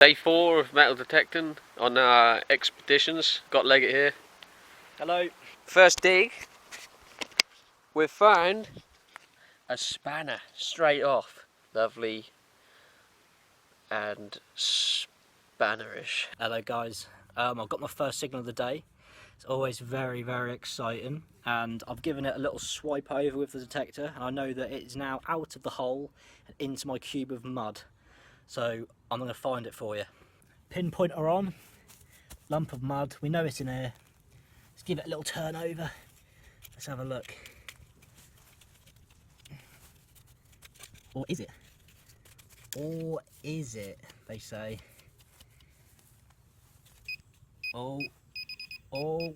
Day 4 of metal detecting on our expeditions. Got Leggett here. Hello. First dig, we've found a spanner straight off. Lovely and spannerish. Hello guys. I've got my first signal of the day. It's always very, very exciting, and I've given it a little swipe over with the detector, and I know that it is now out of the hole and into my cube of mud. So I'm going to find it for you. Pinpointer on, lump of mud. We know it's in here. Let's give it a little turn over. Let's have a look. Or is it? Or is it? They say. Oh,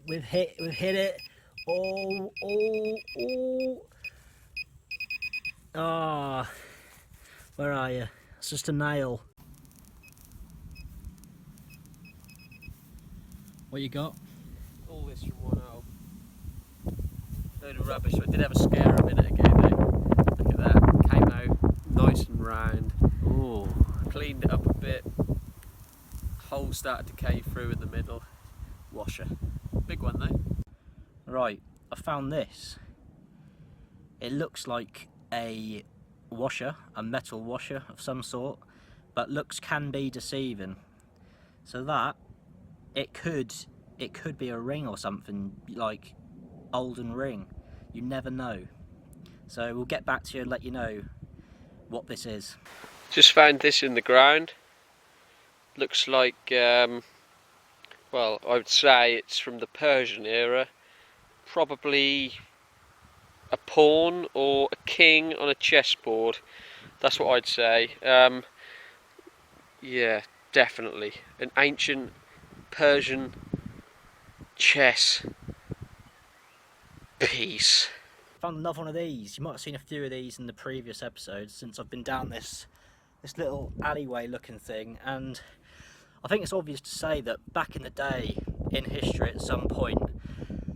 we've hit it. Oh. Ah, where are you? It's just a nail. What you got? All this from 1-0. Load of rubbish. I did have a scare a minute ago though. Look at that. Came out nice and round. Ooh. Cleaned it up a bit. Hole started to cave through in the middle. Washer. Big one though. Right, I found this. It looks like a washer, a metal washer of some sort, but looks can be deceiving. So that it could be a ring or something, like olden ring. You never know. So we'll get back to you and let you know what this is. Just found this in the ground. Looks like, well, I would say it's from the Persian era. Probably a pawn or a king on a chessboard. That's what I'd say. Yeah, definitely. An ancient Persian chess piece. Found another one of these. You might have seen a few of these in the previous episodes since I've been down this little alleyway looking thing, and I think it's obvious to say that back in the day in history at some point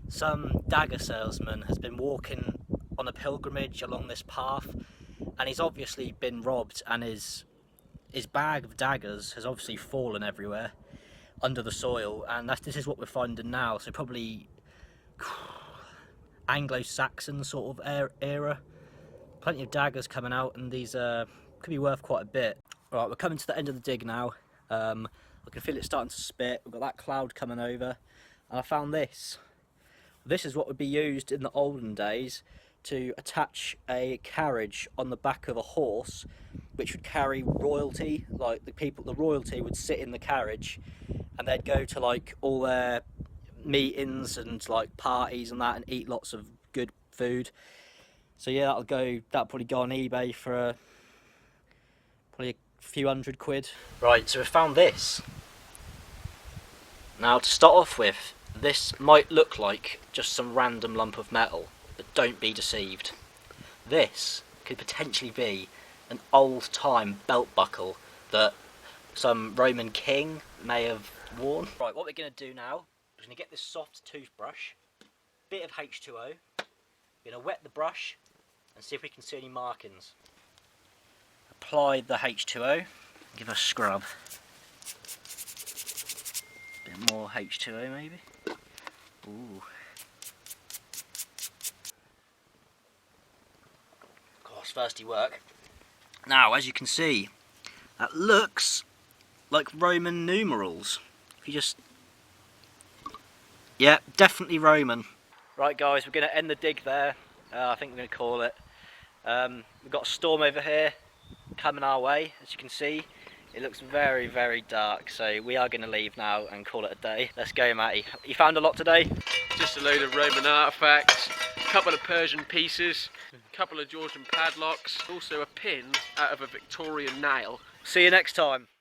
some dagger salesman has been walking on a pilgrimage along this path, and he's obviously been robbed, and his bag of daggers has obviously fallen everywhere under the soil, and this is what we're finding now. So probably Anglo-Saxon sort of era. Plenty of daggers coming out, and these could be worth quite a bit. Right, we're coming to the end of the dig now. I can feel it starting to spit. We've got that cloud coming over, and I found this. This is what would be used in the olden days to attach a carriage on the back of a horse, which would carry royalty. Like the royalty would sit in the carriage, and they'd go to like all their meetings and like parties and that, and eat lots of good food. So yeah, that'll probably go on eBay for probably a few £100. Right, so we found this. Now to start off with, this might look like just some random lump of metal, but don't be deceived. This could potentially be an old-time belt buckle that some Roman king may have worn. Right, what we're going to do now is we're going to get this soft toothbrush, bit of H2O, we're going to wet the brush and see if we can see any markings. Apply the H2O, give a scrub. Bit more H2O maybe. Ooh. Gosh, thirsty work. Now, as you can see, that looks like Roman numerals. If you just... yeah, definitely Roman. Right guys, we're going to end the dig there. I think we're going to call it. We've got a storm over here coming our way, as you can see. It looks very, very dark, so we are going to leave now and call it a day. Let's go, Matty. You found a lot today? Just a load of Roman artefacts, a couple of Persian pieces, a couple of Georgian padlocks, also a pin out of a Victorian nail. See you next time.